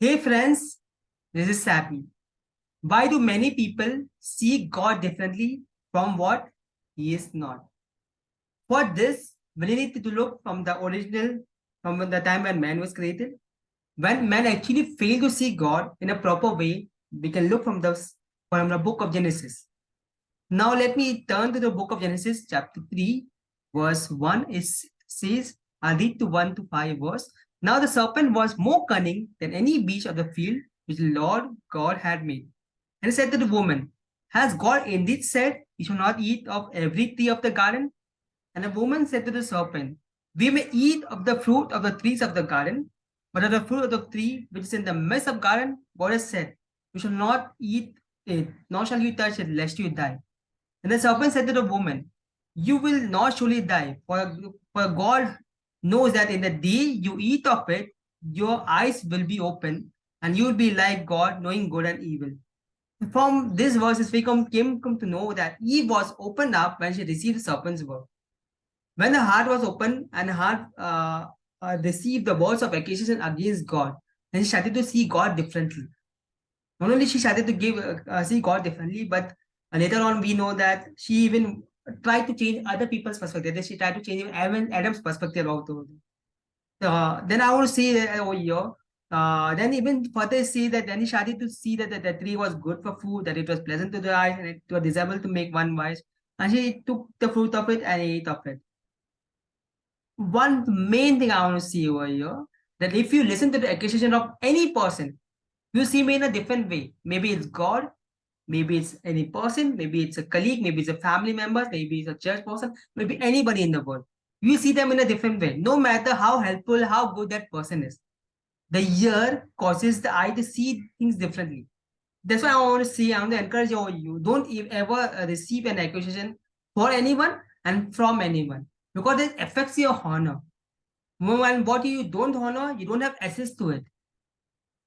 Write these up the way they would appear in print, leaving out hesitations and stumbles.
Hey friends, this is Sappy. Why do many people see God differently from what He is not? For this, we need to look from the original, from the time when man was created. When man actually failed to see God in a proper way, we can look from the book of Genesis. Now let me turn to the book of Genesis, chapter 3, verse 1. It says, I'll read to 1 to 5 verse. Now the serpent was more cunning than any beast of the field which the Lord God had made. And he said to the woman, Has God indeed said, You shall not eat of every tree of the garden? And the woman said to the serpent, We may eat of the fruit of the trees of the garden, but of the fruit of the tree which is in the midst of garden, God has said, You shall not eat it, nor shall you touch it, lest you die. And the serpent said to the woman, You will not surely die, for God knows that in the day you eat of it, your eyes will be open, and you will be like God, knowing good and evil. From this verses, we came to know that Eve was opened up when she received the serpent's word. When the heart was open and the heart received the words of accusation against God, then she started to see God differently. Not only she started to see God differently, but later on we know that she even tried to change other people's perspective. She tried to change even Adam's perspective about the then I want to say that over here. Then even further see that then he started to see that the tree was good for food, that it was pleasant to the eyes, and it was desirable to make one wise. And she took the fruit of it and ate of it. One main thing I want to see over here, that if you listen to the accusation of any person, you see me in a different way. Maybe it's God, maybe it's any person, maybe it's a colleague, maybe it's a family member, maybe it's a church person, maybe anybody in the world. You see them in a different way, no matter how helpful, how good that person is. The ear causes the eye to see things differently. That's why I want to see, I want to encourage you, don't ever receive an accusation for anyone and from anyone, because it affects your honor. When what you don't honor, you don't have access to it.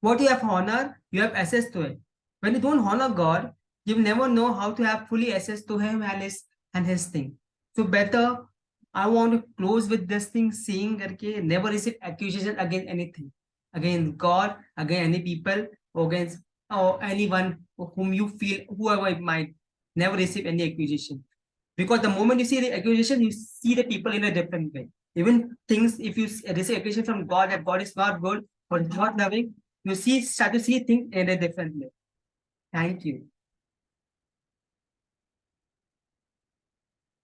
What you have honor, you have access to it. When you don't honor God, you will never know how to have fully access to Him and His thing. So better, I want to close with this thing, saying that never receive accusation against anything, against God, against any people, or against or anyone whom you feel, whoever it might, never receive any accusation. Because the moment you see the accusation, you see the people in a different way. Even things, if you receive accusation from God that God is not good or not loving, you start to see things in a different way. Thank you.